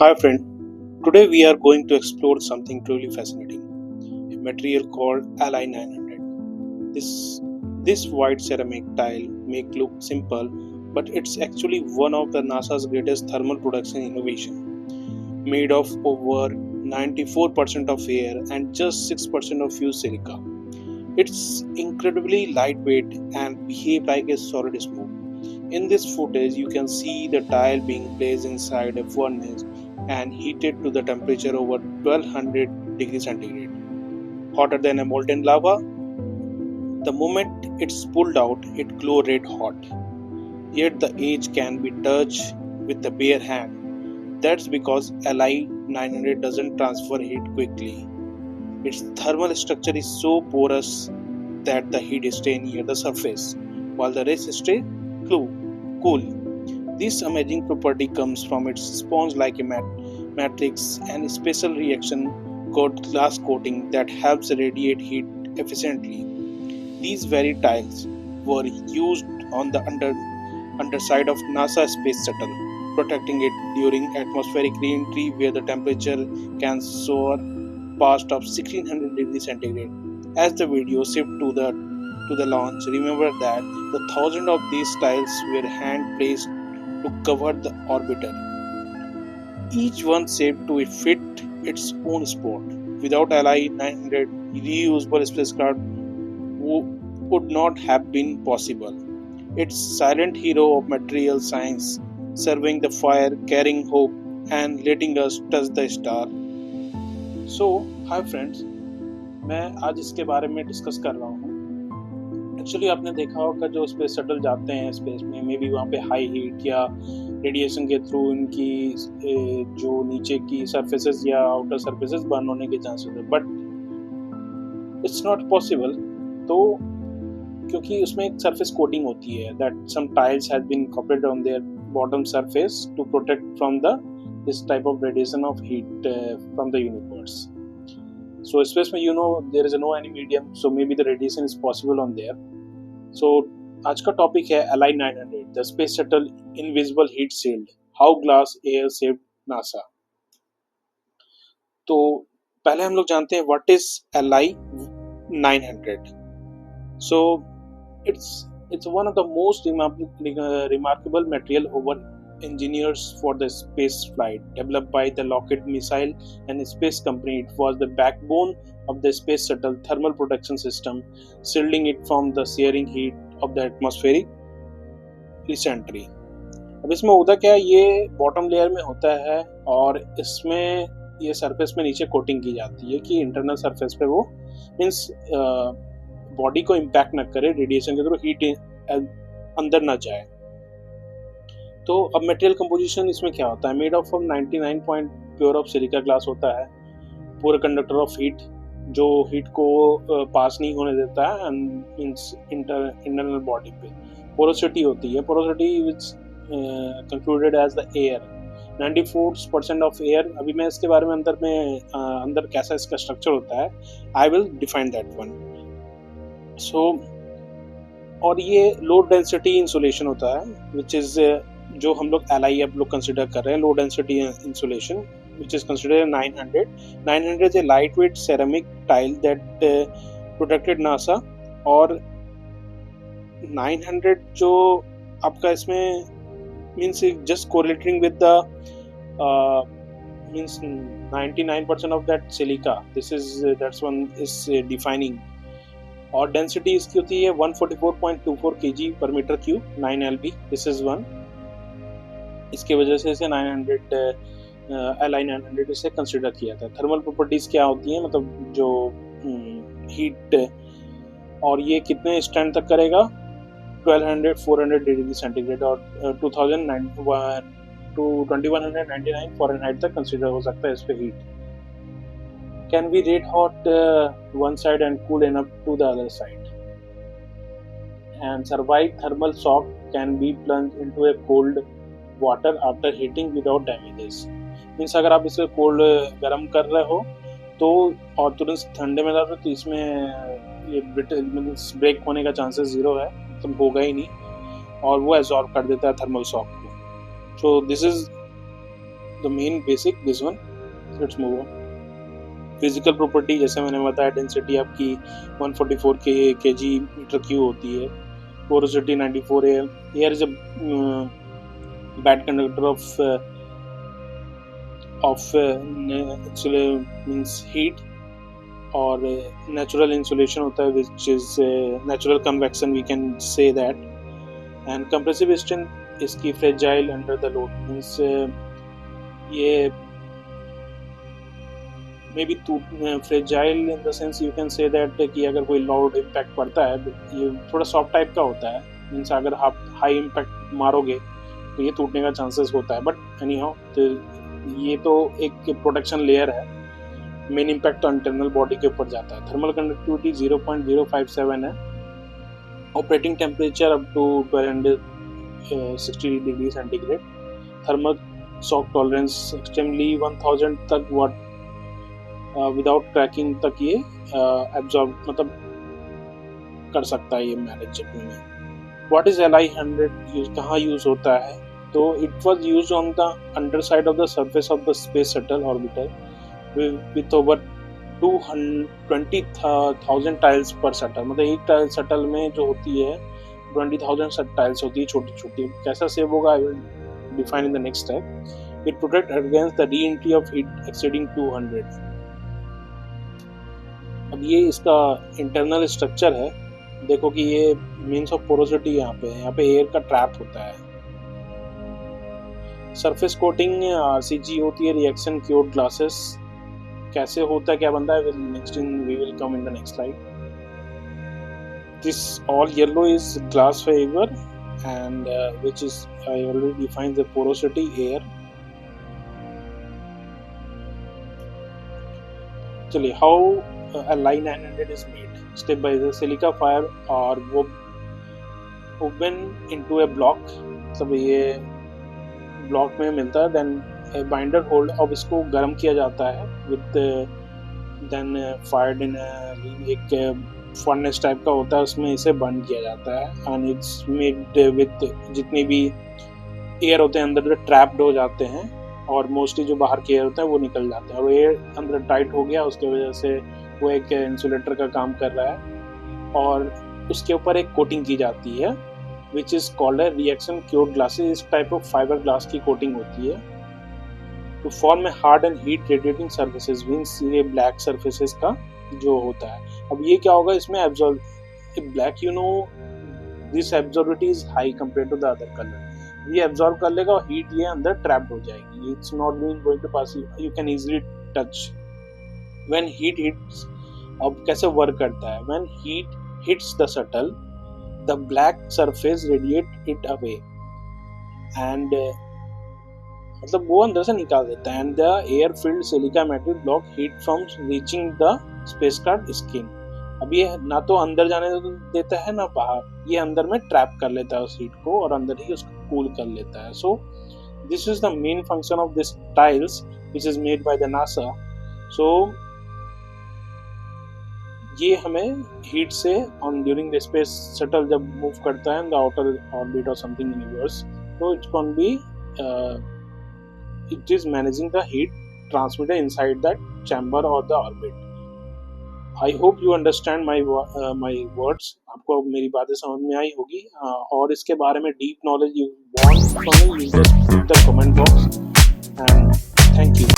Hi friend, today we are going to explore something truly fascinating, a material called Ally 900. This white ceramic tile may look simple, but it's actually one of the NASA's greatest thermal production innovation. Made of over 94% of air and just 6% of fused silica. It's incredibly lightweight and behave like a solid smoke. In this footage, you can see the tile being placed inside a furnace and heated to the temperature over 1200 degrees centigrade, hotter than a molten lava. The moment it's pulled out, it glows red hot. Yet the edge can be touched with the bare hand. That's because Li 900 doesn't transfer heat quickly. Its thermal structure is so porous that the heat stays near the surface, while the rest stays cool. This amazing property comes from its sponge-like matrix and special reaction glass coating that helps radiate heat efficiently. These very tiles were used on the underside of NASA space shuttle, protecting it during atmospheric re-entry where the temperature can soar past of 1600 degrees centigrade. As the video shifts to the launch, remember that the thousands of these tiles were hand placed to cover the orbiter, each one shaped to fit its own spot. Without Li 900, reusable spacecraft would not have been possible. It's silent hero of material science, serving the fire, carrying hope, and letting us touch the star. So, hi friends, मैं आज इसके बारे में discuss कर रहा हूँ। Actually आपने देखा होगा जो स्पेस शटल जाते हैं स्पेस में, मे बी वहाँ पे हाई हीट या रेडिएशन के थ्रू इनकी जो नीचे की सरफेसेस या आउटर सरफेसेस बर्न होने के चांसेस है, बट इट्स नॉट पॉसिबल। तो क्योंकि उसमें एक सरफेस कोटिंग होती है that some tiles has been incorporated on their bottom surface to protect from this type of radiation of heat from the universe. So space में there is no any medium, so maybe the radiation is possible on there. So आज का topic है Li 900, the space shuttle invisible heat shield, how glass air saved NASA. तो पहले हम लोग जानते हैं what is Li 900. So it's one of the most remarkable material over engineers for the space flight developed by the Lockheed Missile and Space Company. It was the backbone of the space shuttle thermal protection system, shielding it from the searing heat of the atmospheric recently. अब इसमें होता क्या है, ये bottom layer में होता है और इसमें ये सरफेस में नीचे कोटिंग की जाती है कि इंटरनल सरफेस पे वो मीन्स बॉडी को इम्पैक्ट ना करे, रेडिएशन के थ्रू हीट अंदर ना जाए। तो अब मटेरियल कंपोजिशन इसमें क्या होता है, made of 99 point pure of silica glass होता है, पूरा कंडक्टर ऑफ हीट जो हीट को पास नहीं होने देता है इंटरनल बॉडी पे। पोरोसिटी होती है, porosity which concluded as the air, 94% of air. अभी मैं इसके बारे में अंदर कैसा इसका स्ट्रक्चर होता है, I will define that one. So और ये लो डेंसिटी इंसुलेशन होता है विच इज जो हम लोग Li अब लोग कंसिडर कर रहे हैं, low density insulation which is considered 900. 900 is a lightweight ceramic tile that protected NASA. और 900 जो आपका इसमें means just correlating with the means 99% of that silica. That's one is defining. और डेंसिटी इसकी होती है 144.24 kg per meter cube, 9 lb. This is one. इसकी वजह से इसे 900 Li 900 इसे कंसिडर किया था। थर्मल प्रॉपर्टीज क्या होती हैं, मतलब जो हीट, और ये कितने स्टैंड तक करेगा, 1200-400 डिग्री सेंटीग्रेड और 2199 फ़ारेनहाइट तक कंसिडर हो सकता है इस पे heat. Can be red hot one side and cool enough to the other side, and survive thermal shock. Can be plunged into a cold water after heating without damages. Means अगर आप इसे cold गर्म कर रहे हो तो और तुरंत ठंडे में डाल रहे हो तो इसमें ये ब्रेक होने का चांसेस जीरो है, तो होगा ही नहीं, और वो एब्जॉर्ब कर देता है थर्मल शॉक को। सो this is the main basic this one. Let's move on. Physical property जैसे मैंने बताया, डेंसिटी आपकी 144 kg मीटर क्यू होती है, पोरोसिटी 94 है, air is a bad conductor of means heat, और नेचुरल इंसुलेशन होता है which is natural convection we can say that, and compressive strength इसकी fragile under the load, means ये may be fragile in the sense you can say that कि अगर कोई loud impact पड़ता है ये थोड़ा सॉफ्ट टाइप का होता है, मीन्स अगर आप हाई इम्पैक्ट मारोगे तो ये टूटने का चांसेस होता है, बट एनी हाउ तो ये तो एक प्रोटेक्शन लेयर है, मेन इम्पैक्ट तो इंटरनल बॉडी के ऊपर जाता है। थर्मल कंडक्टिविटी 0.057 है, operating temperature up to 1260 degree centigrade, thermal shock tolerance extremely 1000 तक वाट विदाउट क्रैकिंग तक ये एब्जॉर्ब मतलब कर सकता है ये मैनेजेबल में। व्हाट इज Li-100 यूज, कहाँ यूज होता है, तो it was used on the under side of the surface of the space shuttle orbiter with over 20,000 tiles पर शटल, मतलब एक टाइल शटल में जो होती है 20,000 टाइल्स होती है छोटी छोटी। कैसा सेव होगा आई will define in the next step. It protect against the re entry of heat exceeding 200। अब ये इसका इंटरनल स्ट्रक्चर है, देखो कि ये मीन्स ऑफ पोरोसिटी यहाँ पे एयर का ट्रैप होता है। सरफेस कोटिंग आरसीजी होती है, रिएक्शन क्योर्ड ग्लासेस कैसे होता है, क्या बनता है, we will come in the next slide. This all yellow is glass fibre and which is I already defined the porosity air. चलिए, how Li-900 is made step by step। Silica fire और वो open into ए block, सब ये block में मिलता है, then binder hold, अब इसको गर्म किया जाता है विद देन फायर्ड इन एक फर्नेस टाइप का होता है, उसमें इसे बर्न किया जाता है, एंड इट्स मेड विद जितनी भी एयर होते हैं अंदर ट्रैप्ड हो जाते हैं, और मोस्टली जो बाहर के एयर होता है वो निकल जाते हैं, और एयर अंदर टाइट हो गया उसके वजह से वो एक इंसुलेटर का काम कर रहा है, और उसके ऊपर एक कोटिंग की जाती है विच इज कॉल्ड है रिएक्शन क्योर्ड ग्लासेस। इस टाइप ऑफ फाइबर ग्लास की कोटिंग होती है to form a hard and heat radiating surfaces, means ये ब्लैक सर्फेसेस का जो होता है। अब ये क्या होगा इसमें absorb black, you know this absorbity is high compare to the other colour, ये एब्जॉर्ब कर लेगा और हीट ये अंदर ट्रैप्ड हो जाएगी, it's not going to pass, you can easily touch when heat hits. अब कैसे वर्क करता है, when heat hits the shuttle the black surface radiate it away and मतलब वो अंदर से निकाल देता है, and the air filled silica metal block heat from reaching the spacecraft skin. अब ये ना तो अंदर जाने देता है ना बाहर, ये अंदर में ट्रैप कर लेता है उस हीट को और अंदर ही उसको कूल कर लेता है। So this is the main function of this tiles which is made by the NASA. So ये हमें हीट से on during the space shuttle जब मूव करता है इन द आउटर ऑर्बिट और समथिंग यूनिवर्स, तो it can be it is managing the heat transmitted inside that chamber or the orbit. I hope you understand my words, आपको मेरी बातें समझ में आई होगी, और इसके बारे में deep knowledge you want from me, you just put the comment box, and thank you।